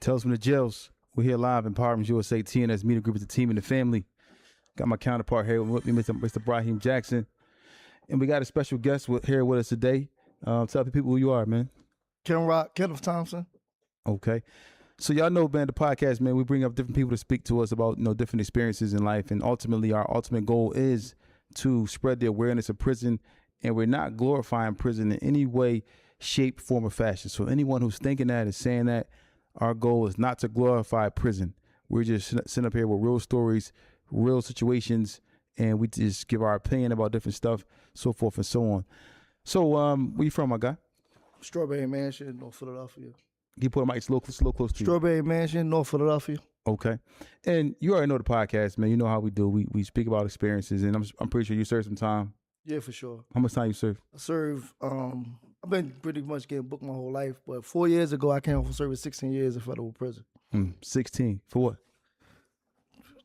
Tales from the Jails. We're here live in Empowerment USA TNS Media Group with the team and the family. Got my counterpart here with me, Mr. Brahim Jackson. And we got a special guest here with us today. Tell the people who you are, man. Kenneth Thompson. Okay. So y'all know, man, the podcast, man, we bring up different people to speak to us about, different experiences in life. And ultimately, our ultimate goal is to spread the awareness of prison. And we're not glorifying prison in any way, shape, form, or fashion. So anyone who's thinking that is saying that, our goal is not to glorify prison. We're just sitting up here with real stories, real situations, and we just give our opinion about different stuff, so forth and so on. So, where you from, my guy? Strawberry Mansion, North Philadelphia. Can you put a mic slow close to you? Strawberry Mansion, North Philadelphia. Okay. And you already know the podcast, man. You know how we do. We speak about experiences, and I'm pretty sure you served some time. Yeah, for sure. How much time you served? I served, I've been pretty much getting booked my whole life, but 4 years ago, I came home from serving 16 years in federal prison. 16. For what?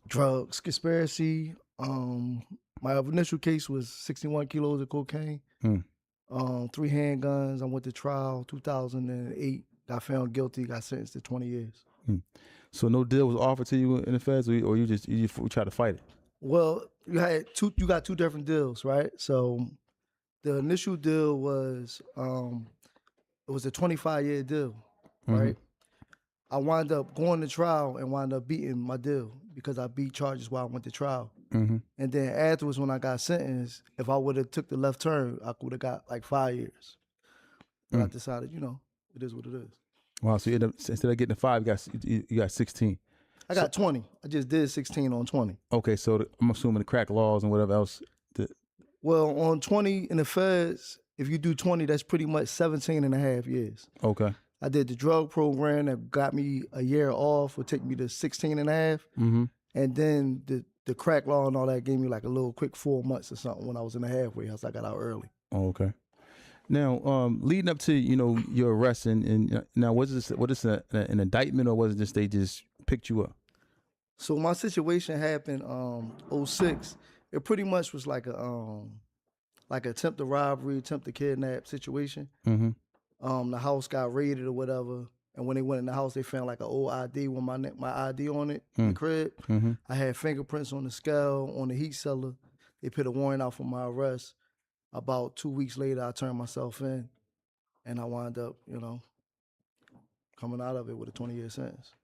Drugs, conspiracy. My initial case was 61 kilos of cocaine, 3 handguns. I went to trial 2008, got found guilty, got sentenced to 20 years. So no deal was offered to you in the feds, or you just try to fight it? Well, you got two different deals, right? So the initial deal was it was a 25-year deal, right? I wound up going to trial and wound up beating my deal because I beat charges while I went to trial. And then afterwards, when I got sentenced, if I would have took the left turn, I would have got like 5 years. But I decided, it is what it is. Wow, so instead of getting 5, you got 16. I got 20. I just did 16 on 20. Okay, so I'm assuming the crack laws and whatever else. Well, on 20 in the feds, if you do 20, that's pretty much 17 and a half years. Okay. I did the drug program that got me a year off, would take me to 16 and a half. And then the crack law and all that gave me like a little quick 4 months or something when I was in the halfway house. I got out early. Oh, okay. Now, leading up to, your arrest, and now was this an indictment, or was it just they just picked you up? So my situation happened 06. It pretty much was like a attempted robbery, attempted kidnap situation. The house got raided or whatever, and when they went in the house, they found like an old ID with my ID on it in the crib. I had fingerprints on the scale, on the heat cellar. They put a warrant out for my arrest. About 2 weeks later, I turned myself in, and I wound up, coming out of it with a 20-year sentence.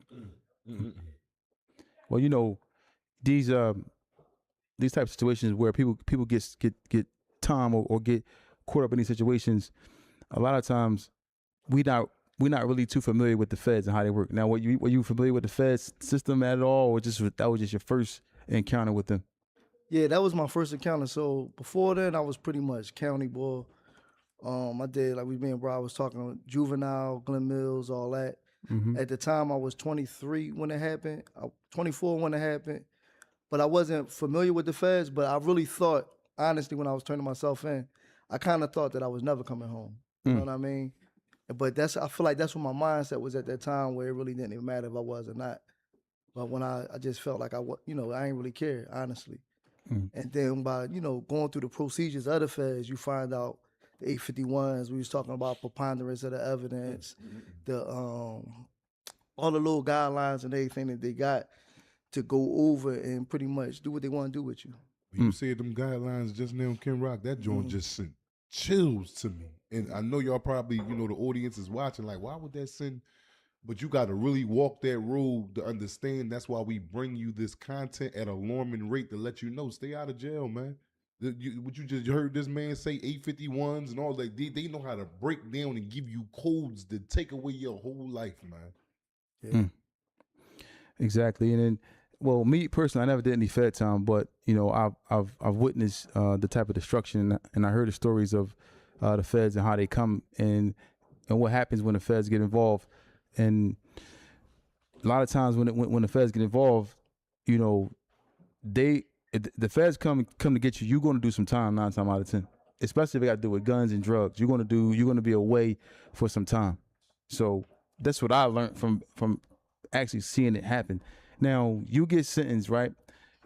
Well, these type of situations where people get time or get caught up in these situations, a lot of times we're not really too familiar with the feds and how they work. Now, were you familiar with the feds system at all, or that was just your first encounter with them? Yeah, that was my first encounter. So before then, I was pretty much county boy. I did, like me and Bro was talking, juvenile, Glen Mills, all that. At the time, I was 23 when it happened, 24 when it happened. But I wasn't familiar with the feds, but I really thought, honestly, when I was turning myself in, I kind of thought that I was never coming home. You know what I mean? But I feel like that's what my mindset was at that time, where it really didn't even matter if I was or not. But when I just felt like I ain't really care, honestly. And then by, going through the procedures of the feds, you find out the 851s, we was talking about preponderance of the evidence, the all the little guidelines and everything that they got to go over and pretty much do what they want to do with you. You said them guidelines just now, Ken Rock, that joint just sent chills to me. And I know y'all probably, the audience is watching, like, why would that send? But you got to really walk that road to understand. That's why we bring you this content at an alarming rate to let you know, stay out of jail, man. What you just heard this man say, 851s and all that, they know how to break down and give you codes to take away your whole life, man. Yeah. Exactly. And then, well, me personally, I never did any Fed time, but I've witnessed the type of destruction, and I heard the stories of the feds and how they come and what happens when the feds get involved. And a lot of times when the feds get involved, the feds come to get you. You're going to do some time 9 times out of 10, especially if they got to do with guns and drugs. You're going to be away for some time. So that's what I learned from actually seeing it happen. Now you get sentenced, right?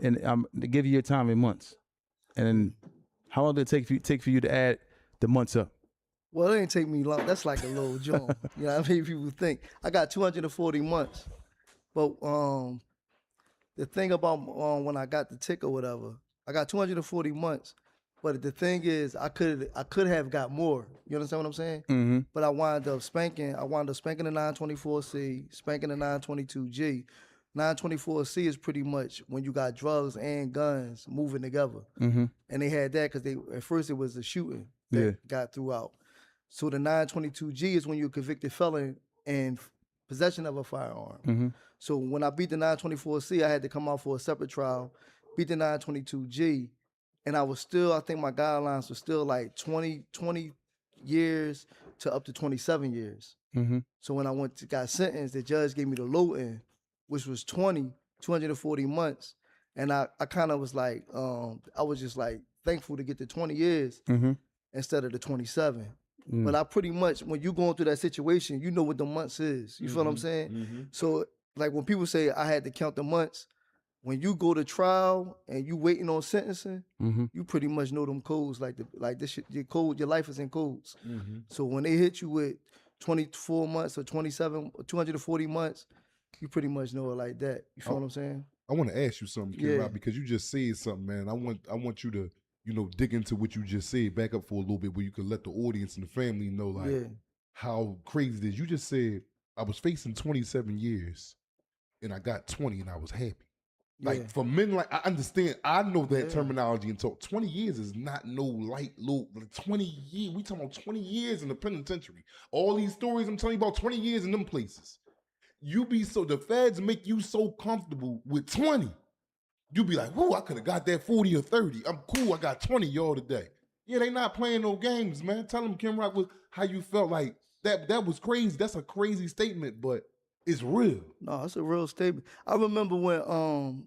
And they give you your time in months. And how long did it take for you to add the months up? Well, it didn't take me long. That's like a little joint. You know what I mean? People think. I got 240 months. But the thing about when I got the tick or whatever, I got 240 months. But the thing is, I could have got more. You understand what I'm saying? Mm-hmm. But I wound up spanking the 924C, spanking the 922G. 924C is pretty much when you got drugs and guns moving together. Mm-hmm. And they had that because at first it was the shooting that got throughout. So the 922G is when you're a convicted felon in possession of a firearm. Mm-hmm. So when I beat the 924C, I had to come out for a separate trial, beat the 922G, and I think my guidelines were still like 20 years to up to 27 years. Mm-hmm. So when I got sentenced, the judge gave me the low end, which was 240 months. And I kind of was like, I was just like thankful to get the 20 years instead of the 27. But I pretty much, when you going through that situation, you know what the months is. You feel what I'm saying? So like when people say I had to count the months, when you go to trial and you waiting on sentencing, you pretty much know them codes. Like this shit, your code, your life is in codes. So when they hit you with 24 months or 27 or 240 months, you pretty much know it like that. You feel what I'm saying? I want to ask you something, Ken Rock, because you just said something, man. I want you to, dig into what you just said, back up for a little bit, where you could let the audience and the family know, like, how crazy it is. You just said, I was facing 27 years, and I got 20, and I was happy. Like, for men, like, I understand, I know that terminology and talk. 20 years is not no light low. Like 20 years, we talking about 20 years in the penitentiary. All these stories I'm telling you about, 20 years in them places. The feds make you so comfortable with 20. You be like, whoo, I could have got that 40 or 30. I'm cool, I got 20 y'all today. Yeah, they not playing no games, man. Tell them, Kim Rock, how you felt. Like, that was crazy. That's a crazy statement, but it's real. No, it's a real statement. I remember when,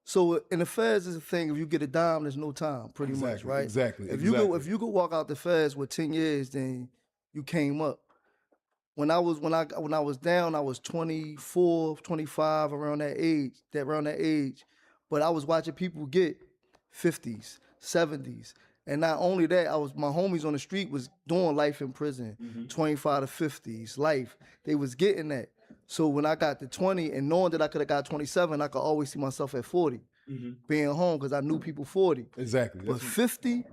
so in the feds is a thing, if you get a dime, there's no time, pretty much, right? Exactly. If you go walk out the feds with 10 years, then you came up. When I was down, I was 24, 25, around that age. But I was watching people get 50s, 70s. And not only that, my homies on the street was doing life in prison, 25 to 50s, life. They was getting that. So when I got to 20 and knowing that I could have got 27, I could always see myself at 40, being home, because I knew people 40. Exactly. But 50,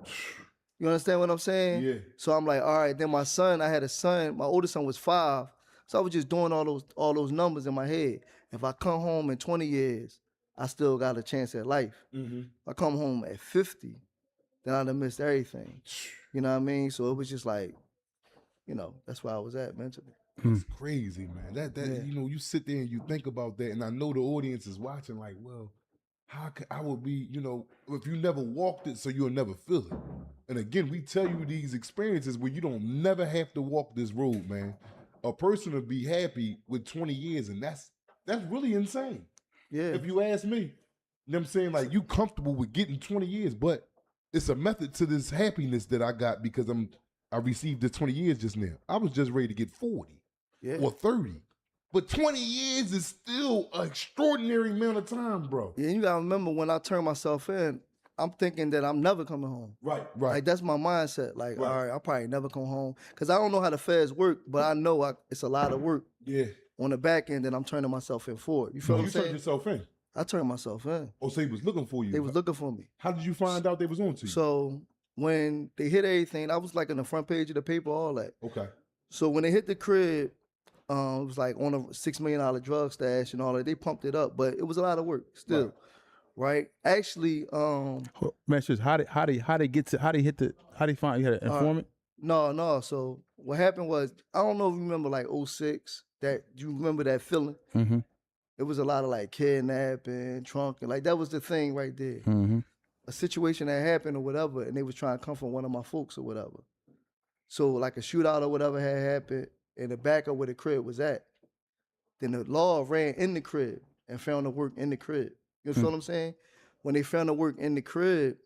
you understand what I'm saying? Yeah. So I'm like, all right. Then I had a son. My oldest son was 5. So I was just doing all those numbers in my head. If I come home in 20 years, I still got a chance at life. If I come home at 50, then I'd have missed everything. You know what I mean? So it was just like, that's where I was at mentally. It's crazy, man. That you sit there and you think about that, and I know the audience is watching like, well, how could I would be, if you never walked it, so you'll never feel it. And again, we tell you these experiences where you don't never have to walk this road, man. A person will be happy with 20 years, and that's really insane. Yeah. If you ask me, you know what I'm saying? Like, you comfortable with getting 20 years, but it's a method to this happiness that I got because I received the 20 years just now. I was just ready to get 40 or 30. But 20 years is still an extraordinary amount of time, bro. Yeah, you gotta remember when I turn myself in, I'm thinking that I'm never coming home. Right. Like, that's my mindset. Like, all right, I'll probably never come home. Because I don't know how the feds work, but I know it's a lot of work on the back end that I'm turning myself in for. You feel what I'm saying? You turned yourself in? I turned myself in. Oh, so he was looking for you? They was looking for me. How did you find out they was on to you? So when they hit everything, I was like on the front page of the paper, all that. Okay. So when they hit the crib, it was like on a $6 million drug stash and all that. They pumped it up, but it was a lot of work still. Right? Actually, man, how they find you had an informant? No. So what happened was, I don't know if you remember like 06, that you remember that feeling. It was a lot of like kidnapping, trunking, like that was the thing right there. A situation that happened or whatever, and they was trying to comfort one of my folks or whatever. So like a shootout or whatever had happened in the back of where the crib was at. Then the law ran in the crib and found the work in the crib. You know what I'm saying? When they found the work in the crib,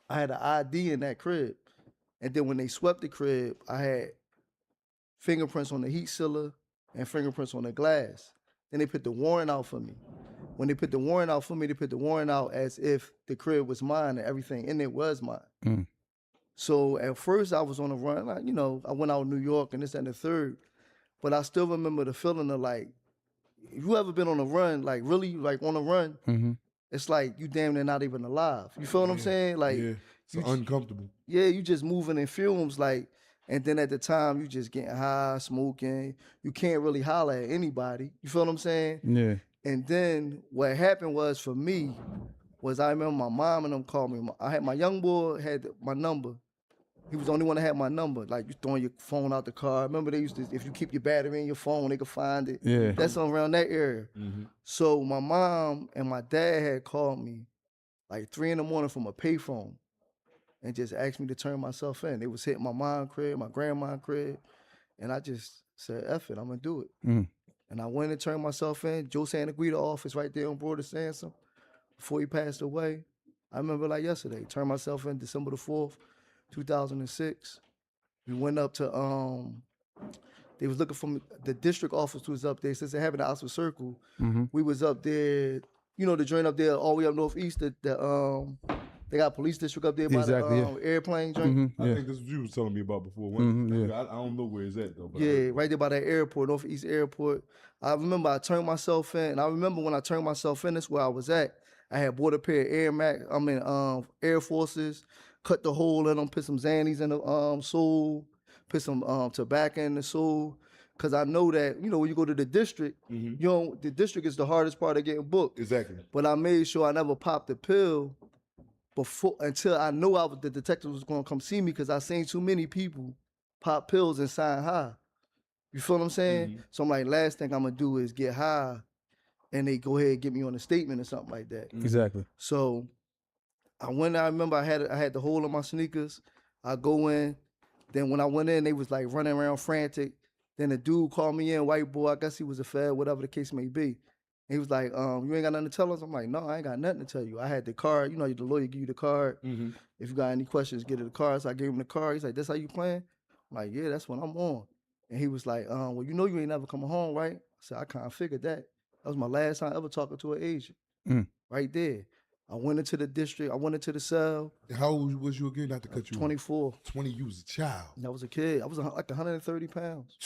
I had an ID in that crib. And then when they swept the crib, I had fingerprints on the heat sealer and fingerprints on the glass. Then they put the warrant out for me. When they put the warrant out for me, they put the warrant out as if the crib was mine and everything in it was mine. So at first I was on a run, like, you know, I went out in New York and this and the third, but I still remember the feeling of like, if you ever been on a run, like really like on a run, Mm-hmm. it's like you damn near not even alive. You feel what I'm saying? Like, Yeah, it's you, uncomfortable. yeah, you just moving in fumes, like, and then at the time you just getting high, smoking. You can't really holler at anybody. You feel what I'm saying? Yeah. And then what happened was for me was I remember my mom and them called me. I had my young boy had my number. He was the only one that had my number. Like you throwing your phone out the car. Remember they used to, if you keep your battery in your phone, they could find it. Yeah. That's around that area. Mm-hmm. So my mom and my dad had called me like 3 in the morning from a payphone and just asked me to turn myself in. They was hitting my mom crib, my grandma crib, and I just said, F it, I'm gonna do it. Mm. And I went and turned myself in. Joe Santa Guida office right there on Broader Sansom before he passed away. I remember like yesterday. Turned myself in December the 4th, 2006. We went up to they was looking for the district office was up there. Since they having the Oxford Circle, Mm-hmm. we was up there, you know, the joint up there all the way up northeast, they got police district up there by Exactly, the airplane joint. Mm-hmm. I Yeah. think this is what you was telling me about before. Mhm, I don't know where it's at though. But Yeah, right there by that airport, Northeast Airport. I remember I turned myself in, and I remember when I turned myself in, that's where I was at. I had bought a pair of Air Forces, cut the hole in them, put some Xannies in the sole, put some tobacco in the sole. Cause I know that, you know, when you go to the district, Mhm. you know, the district is the hardest part of getting booked. Exactly. But I made sure I never popped the pill before until I knew the detective was gonna come see me because I seen too many people pop pills and sign high. You feel what I'm saying? Mhm. So I'm like, last thing I'm gonna do is get high and they go ahead and get me on a statement or something like that. Exactly. So I remember I had the hole in my sneakers. I go in. Then when I went in, they was like running around frantic. Then the dude called me in, white boy, I guess he was a fed, whatever the case may be. And he was like, you ain't got nothing to tell us? I'm like, no, I ain't got nothing to tell you. I had the card, you know, the lawyer give you the card. Mm-hmm. If you got any questions, get it the card. So I gave him the card. He's like, that's how you playing? I'm like, yeah, that's what I'm on. And he was like, well, you know you ain't never coming home, right? I said, I kind of figured that. That was my last time ever talking to an agent. Mm. Right there. I went into the district. I went into the cell. How old was you again? Not to cut you 24. off. 20. You was a child. And I was a kid. I was like 130 pounds.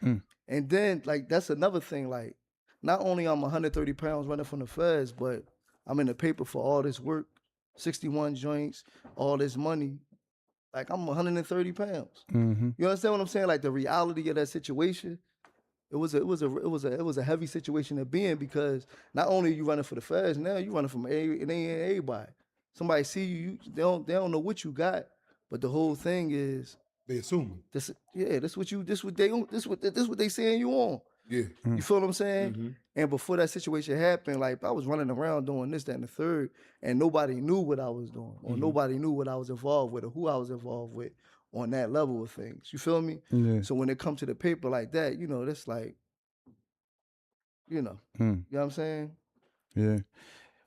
Mm. And then, like, that's another thing. Like, not only I'm 130 pounds running from the feds, but I'm in the paper for all this work, 61 joints, all this money. Like, I'm 130 pounds. Mm-hmm. You understand what I'm saying? Like, the reality of that situation. It was a heavy situation to be in because not only are you running for the feds, now you running from everybody. Somebody see you, they don't know what you got, but the whole thing is They assuming. this what they saying you on. Yeah. You feel what I'm saying? Mm-hmm. And before that situation happened, like I was running around doing this, that, and the third, and nobody knew what I was doing, or nobody knew what I was involved with, or who I was involved with on that level of things. You feel me? Yeah. So when it comes to the paper like that, you know, that's like, you know, Mm. you know what I'm saying? Yeah.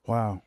Wow.